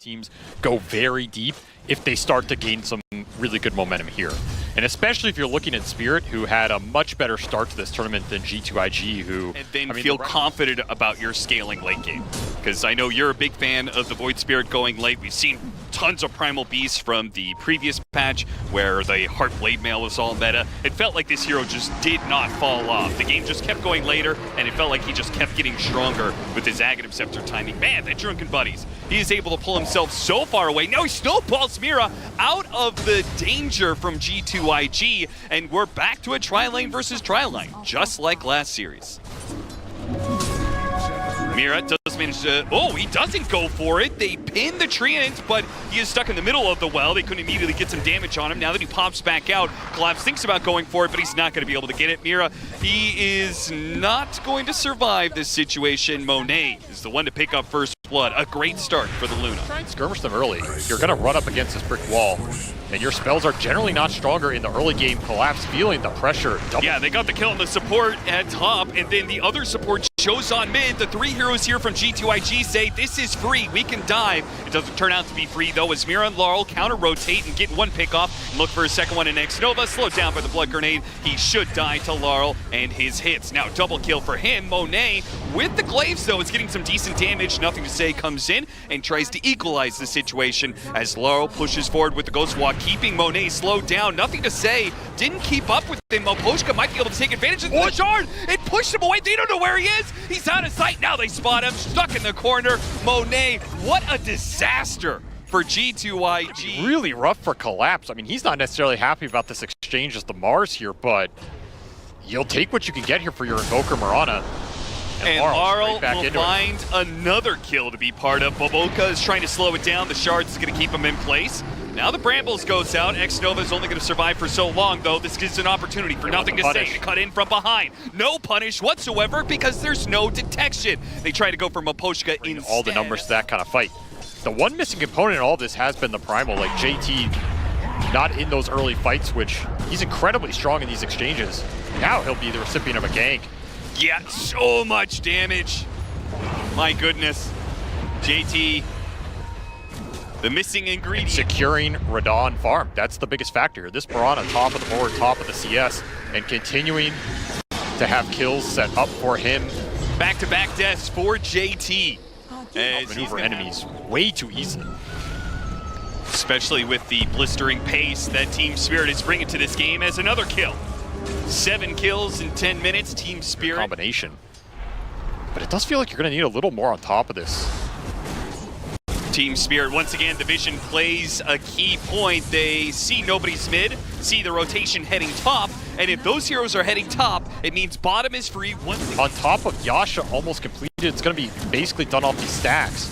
teams go very deep if they start to gain some really good momentum here. And especially if you're looking at Spirit, who had a much better start to this tournament than G2IG, who... And then feel confident about your scaling late game. Because I know you're a big fan of the Void Spirit going late. We've seen tons of Primal Beasts from the previous patch where the Heart Blade Mail was all meta. It felt like this hero just did not fall off. The game just kept going later, and it felt like he just kept getting stronger with his Aghanim Scepter timing. Man, that Drunken Buddies. He is able to pull himself so far away. Now he snowballs Mira out of the danger from G2IG, and we're back to a tri-lane versus tri-lane, just like last series. Mira does manage to... Oh, he doesn't go for it. They pin the Treant, but he is stuck in the middle of the well. They couldn't immediately get some damage on him. Now that he pops back out, Collapse thinks about going for it, but he's not going to be able to get it. Mira, he is not going to survive this situation. Monet is the one to pick up first blood. A great start for the Luna. Try and skirmish them early. You're going to run up against this brick wall, and your spells are generally not stronger in the early game. Collapse feeling the pressure. Yeah, they got the kill on the support at top, and then the other support shows on mid. The three heroes here from G2IG say, this is free, we can dive. It doesn't turn out to be free, though, as Mira and Laurel counter-rotate and get one pick off and look for a second one in X Nova. Slowed down by the blood grenade. He should die to Laurel and his hits. Now, double kill for him. Monet, with the glaives, though, is getting some decent damage. Nothing to say comes in and tries to equalize the situation as Laurel pushes forward with the Ghost Walk, keeping Monet slowed down. Nothing to say. Didn't keep up with him. Moposhka might be able to take advantage of the shard. It pushed him away. They don't know where he is. He's out of sight. Now they spot him. Stuck in the corner. Monet, what a disaster for G2IG. Really rough for Collapse. I mean, he's not necessarily happy about this exchange as the Mars here, but you'll take what you can get here for your Invoker Mirana. And Laurel will find another kill to be part of. Boboka is trying to slow it down. The shards is going to keep him in place. Now the Brambles goes out. X-Nova is only going to survive for so long, though. This gives an opportunity for Nothing to Say to cut in from behind. No punish whatsoever because there's no detection. They try to go for Moposhka instead. All the numbers to that kind of fight. The one missing component in all this has been the Primal. Like JT, not in those early fights, which he's incredibly strong in these exchanges. Now he'll be the recipient of a gank. Yeah, so much damage. My goodness. JT, the missing ingredient. Securing Radon farm. That's the biggest factor. This Mirana, top of the board, top of the CS, and continuing to have kills set up for him. Back-to-back deaths for JT. Maneuver enemies way too easily. Especially with the blistering pace that Team Spirit is bringing to this game as another kill. 7 kills in 10 minutes, Team Spirit. Combination. But it does feel like you're going to need a little more on top of this. Team Spirit, once again, the vision plays a key point. They see nobody's mid, see the rotation heading top, and if those heroes are heading top, it means bottom is free. On top of Yasha almost completed, it's going to be basically done off these stacks.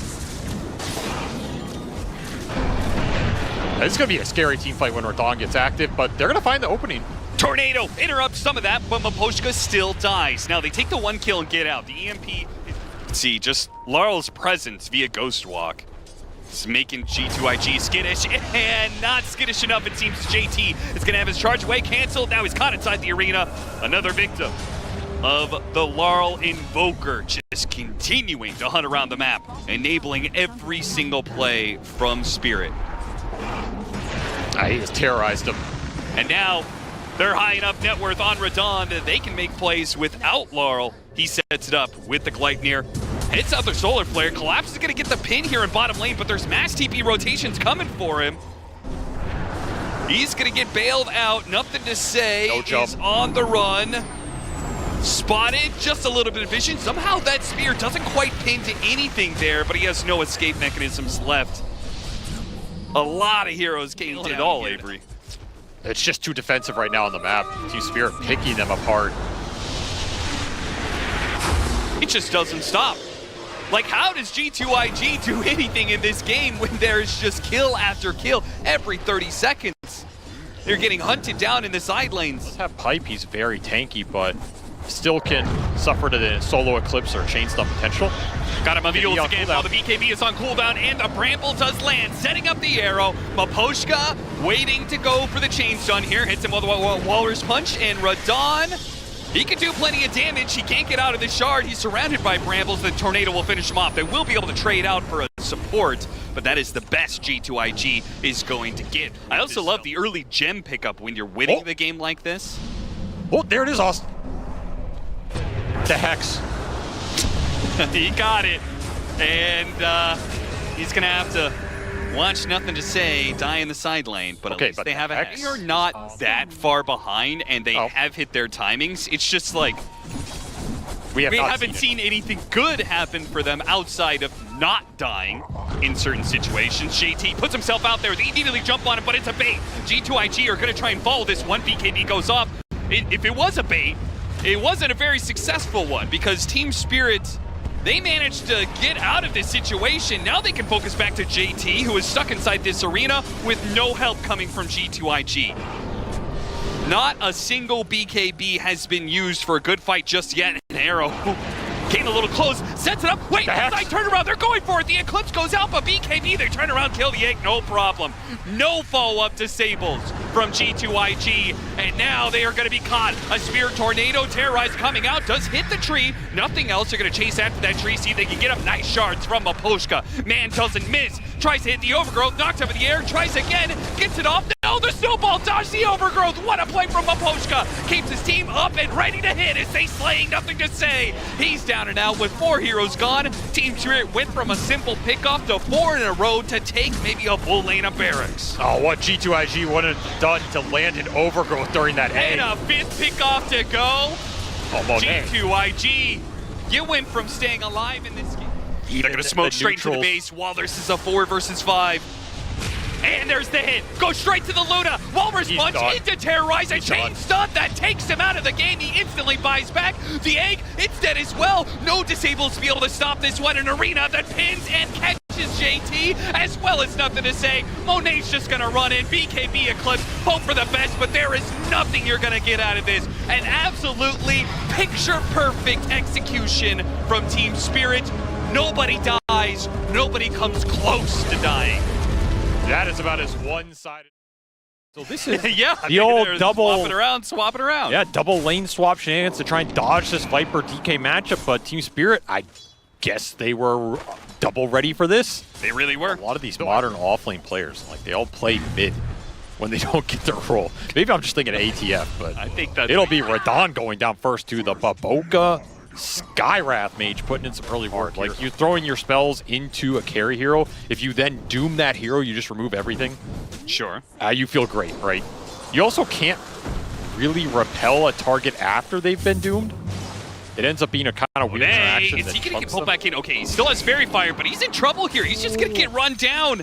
This is going to be a scary team fight when Radon gets active, but they're going to find the opening. Tornado interrupts some of that, but Moposhka still dies. Now they take the one kill and get out. The EMP, see, just Laurel's presence via Ghost Walk is making G2IG skittish, and not skittish enough, it seems. JT is going to have his charge away canceled. Now he's caught inside the arena. Another victim of the Laurel Invoker, just continuing to hunt around the map, enabling every single play from Spirit. He has terrorized him. And now they're high enough net worth on Radon that they can make plays without Laurel. He sets it up with the Gleipnir. Hits out their Solar Flare. Collapse is going to get the pin here in bottom lane, but there's mass TP rotations coming for him. He's going to get bailed out. Nothing to say. No jump. He's on the run. Spotted. Just a little bit of vision. Somehow that spear doesn't quite pin to anything there, but he has no escape mechanisms left. A lot of heroes came down. Not at all, Avery. It's just too defensive right now on the map. Team Spirit picking them apart. It just doesn't stop. Like, how does G2IG do anything in this game when there's just kill after kill every 30 seconds? They're getting hunted down in the side lanes. Does have Pipe, he's very tanky, but still can suffer to the solo eclipse or chain stun potential. Got him on the ults again while the BKB is on cooldown, and the Bramble does land, setting up the arrow. Moposhka waiting to go for the chain stun here, hits him with a Walrus Punch, and Radon, he can do plenty of damage. He can't get out of the shard. He's surrounded by Brambles. The Tornado will finish him off. They will be able to trade out for a support, but that is the best G2IG is going to get. I also love the early gem pickup when you're winning the game like this. Oh, there it is, Austin. The Hex. He got it. And he's going to have to watch nothing to say, die in the side lane. But at least they have a Hex. They're not that far behind, and they have hit their timings. It's just like we haven't seen anything good happen for them outside of not dying in certain situations. JT puts himself out there. They immediately jump on him, but it's a bait. G2IG are going to try and follow this one. BKB goes off. If it was a bait, it wasn't a very successful one because Team Spirit, they managed to get out of this situation. Now they can focus back to JT, who is stuck inside this arena with no help coming from G2IG. Not a single BKB has been used for a good fight just yet. An arrow came a little close, sets it up. Wait, side turnaround, they're going for it. The Eclipse goes out, but BKB, they turn around, kill the egg, no problem. No follow-up disables from G2IG, and now they are going to be caught. A Spirit Tornado Terrorize coming out, does hit the tree. Nothing else, they're going to chase after that tree, see if they can get up. Nice shards from Maposhka. Man doesn't miss, tries to hit the Overgrowth, knocked up in the air, tries again, gets it off. No, the snowball dodged the Overgrowth. What a play from Maposhka. Keeps his team up and ready to hit as they slaying, nothing to say. He's down and out with 4 heroes gone. Team Spirit went from a simple pickoff to 4 in a row to take maybe a full lane of barracks. Oh, what G2IG wanted done to land an Overgrowth during that egg. And a 5th pickoff to go. G2IG, you went from staying alive in this game. They're going to smoke straight to the base. Walrus is a 4 versus 5. And there's the hit. Go straight to the Luna. Walrus punch into Terrorize. A chain stun that takes him out of the game. He instantly buys back. The egg, it's dead as well. No disables to be able to stop this one. An arena that pins and catches JT, as well as nothing to say. Monet's just going to run in. BKB Eclipse. Hope for the best, but there is nothing you're going to get out of this. An absolutely picture-perfect execution from Team Spirit. Nobody dies. Nobody comes close to dying. That is about as one-sided. So this is the old double swap it around. Yeah, double lane swap shenanigans to try and dodge this Viper DK matchup. But Team Spirit, I guess they were double ready for this. They really were. A lot of these modern offlane players, like they all play mid when they don't get their role. Maybe I'm just thinking ATF, but I think that it'll be Radon going down first to the Baboka. Skywrath Mage putting in some early work. Like, you're throwing your spells into a carry hero. If you then doom that hero, you just remove everything. Sure. You feel great, right? You also can't really repel a target after they've been doomed. It ends up being a kind of weird interaction. Is he going to get pulled back in? Okay, he still has Fairy Fire, but he's in trouble here. He's just going to get run down.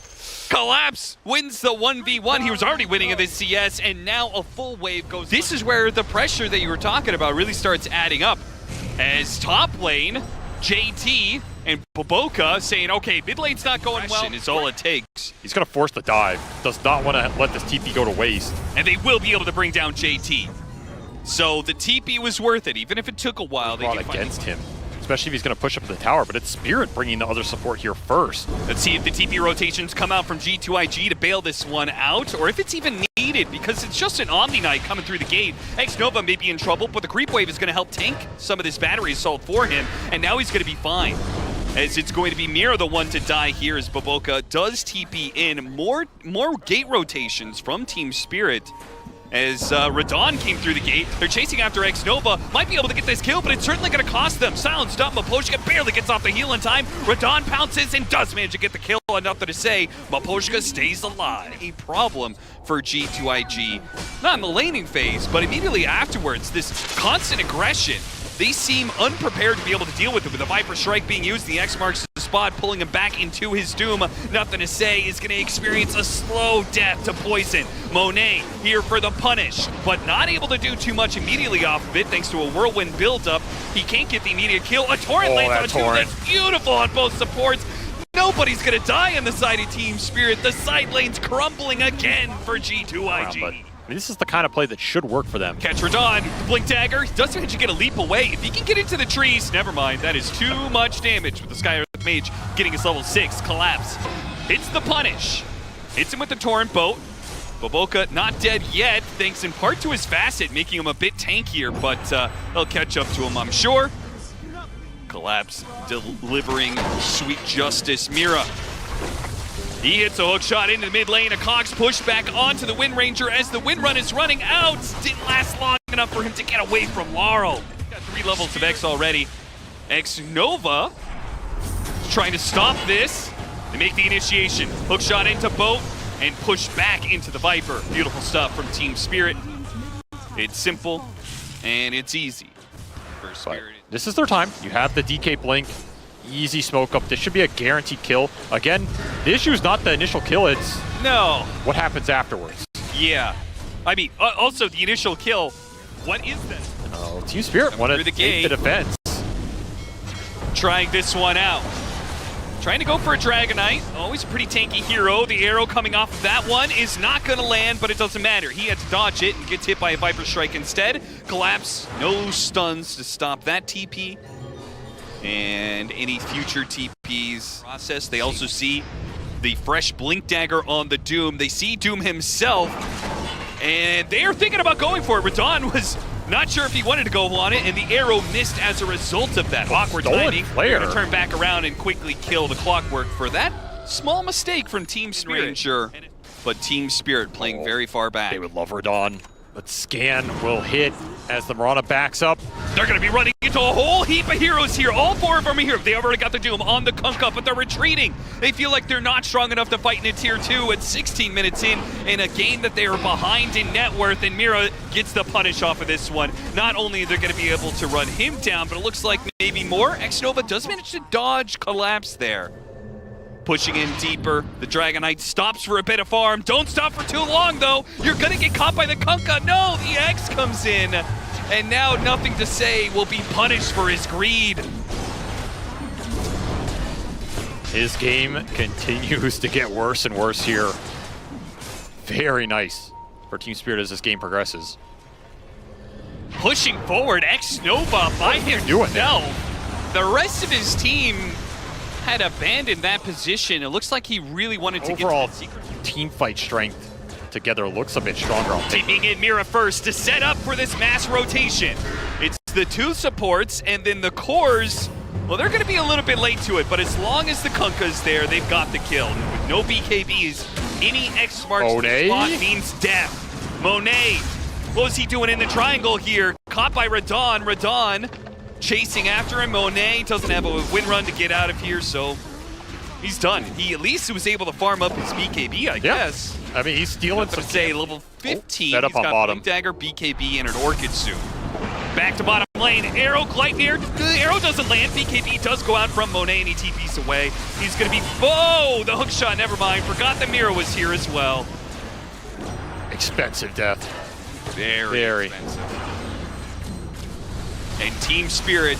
Collapse wins the 1v1. He was already winning in this CS, and now a full wave goes. This is where the pressure that you were talking about really starts adding up. As top lane, JT and Baboka saying, okay, mid lane's not going well. It's all it takes. He's going to force the dive. Does not want to let this TP go to waste. And they will be able to bring down JT. So the TP was worth it, even if it took a while. They fought against him, especially if he's going to push up the tower. But it's Spirit bringing the other support here first. Let's see if the TP rotations come out from G2IG to bail this one out, or if it's even needed, because it's just an Omni Knight coming through the gate. X-Nova may be in trouble, but the creep wave is going to help tank some of this battery assault for him, and now he's going to be fine. As it's going to be Mira the one to die here as Baboka does TP in. More gate rotations from Team Spirit. As Radon came through the gate, they're chasing after X-Nova, might be able to get this kill, but it's certainly going to cost them. Silenced up, Maposhka barely gets off the heal in time. Radon pounces and does manage to get the kill, and nothing to say. Maposhka stays alive. A problem for G2IG, not in the laning phase, but immediately afterwards, this constant aggression. They seem unprepared to be able to deal with it, with the Viper Strike being used. The X marks the spot, pulling him back into his doom. Nothing to say, is going to experience a slow death to poison. Monet here for the punish, but not able to do too much immediately off of it thanks to a whirlwind build-up. He can't get the immediate kill. A torrent lands on a that's beautiful on both supports. Nobody's going to die on the side of Team Spirit. The side lane's crumbling again for G2IG. This is the kind of play that should work for them. Catch Radon, Blink Dagger, doesn't hit you get a leap away. If he can get into the trees, never mind, that is too much damage with the Skywrath Mage getting his level 6, Collapse. Hits the punish, hits him with the Torrent Boat. Baboka not dead yet, thanks in part to his Facet, making him a bit tankier, but they'll catch up to him, I'm sure. Collapse delivering sweet justice. Mira He hits a hook shot into the mid lane. A Cox push back onto the Wind Ranger as the Wind Run is running out. Didn't last long enough for him to get away from Laurel. Got 3 levels of X already. X Nova trying to stop this. They make the initiation. Hook shot into Boat and push back into the Viper. Beautiful stuff from Team Spirit. It's simple and it's easy for Spirit. This is their time. You have the DK Blink. Easy smoke up. This should be a guaranteed kill. Again, the issue is not the initial kill, it's what happens afterwards. Yeah. I mean, also the initial kill, what is that? Oh, Team Spirit wanted to take the defense. Trying this one out. Trying to go for a Dragonite. Always a pretty tanky hero. The arrow coming off of that one is not going to land, but it doesn't matter. He had to dodge it and gets hit by a Viper Strike instead. Collapse, no stuns to stop that TP. And any future TPs process. They also see the fresh Blink Dagger on the Doom. They see Doom himself, and they are thinking about going for it. Radon was not sure if he wanted to go on it, and the arrow missed as a result of that. Awkward timing. They're going to turn back around and quickly kill the Clockwork for that small mistake from Team Spirit. Ranger, but Team Spirit playing very far back. They would love Radon, but Scan will hit as the Mirana backs up. They're going to be running into a whole heap of heroes here. All 4 of them are here. They already got the Doom on the Kunkka, but they're retreating. They feel like they're not strong enough to fight in a tier 2 at 16 minutes in a game that they are behind in net worth, and Mira gets the punish off of this one. Not only are they going to be able to run him down, but it looks like maybe more. X-Nova does manage to dodge Collapse there. Pushing in deeper, the Dragonite stops for a bit of farm. Don't stop for too long, though. You're gonna get caught by the Kunkka. No, the X comes in. And now Nothing to Say will be punished for his greed. His game continues to get worse and worse here. Very nice for Team Spirit as this game progresses. Pushing forward, X-Nova by himself. The rest of his team had abandoned that position. It looks like he really wanted to overall, get to that secret. Team fight strength together looks a bit stronger. Taking in Mira first to set up for this mass rotation. It's the 2 supports and then the cores. Well, they're going to be a little bit late to it, but as long as the Kunkka's there, they've got the kill. With no BKBs, any X marks to the spot means death. Monet, what was he doing in the triangle here? Caught by Radon. Radon chasing after him. Monet doesn't have a win run to get out of here, so he's done. He at least was able to farm up his BKB, I guess. I mean, he's stealing some. Say level 15. Set up he's on got bottom. Blink Dagger, BKB, and an Orchid suit. Back to bottom lane. Arrow, Gleipnir. The arrow doesn't land. BKB does go out from Monet, and he TPs away. He's going to be. Oh, the hook shot. Never mind. Forgot that Mira was here as well. Expensive death. Very expensive. And Team Spirit,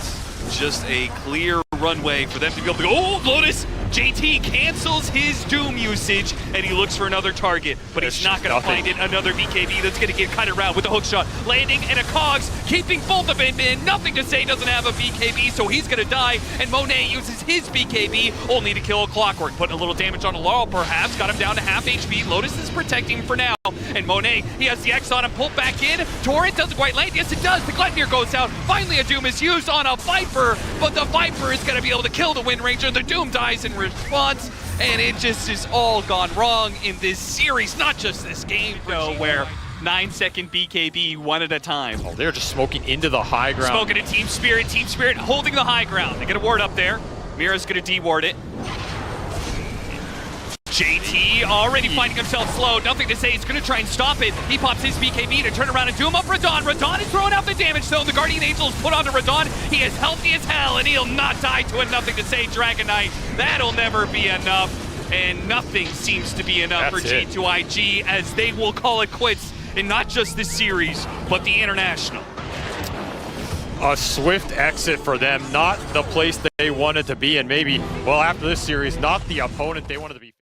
just a clear runway for them to be able to go. Oh, Lotus! JT cancels his Doom usage, and he looks for another target, but he's not going to find it. Another BKB that's going to get cut around with a hook shot. Landing and a Cogs, keeping both of them in. Nothing to Say doesn't have a BKB, so he's going to die, and Monet uses his BKB only to kill a Clockwork. Putting a little damage on a Laurel, perhaps. Got him down to half HP. Lotus is protecting him for now, and Monet, he has the X on him, pulled back in. Torrent doesn't quite land. Yes, it does. The Gleipnir goes out. Finally, a Doom is used on a Viper, but the Viper is going to be able to kill the Wind Ranger. The Doom dies in response, and it just is all gone wrong in this series, not just this game, where 9-second BKB one at a time. Oh, they're just smoking into the high ground. Smoking to Team Spirit holding the high ground. They get a ward up there. Mira's gonna de-ward it. JT already finding himself slow. Nothing to Say. He's going to try and stop it. He pops his BKB to turn around and doom up Radon. Radon is throwing out the damage, though. The Guardian Angel is put onto Radon. He is healthy as hell, and he'll not die to a Nothing to Say Dragonite. That'll never be enough, and nothing seems to be enough for G2IG, as they will call it quits in not just this series, but the International. A swift exit for them, not the place they wanted to be, and maybe, well, after this series, not the opponent they wanted to be.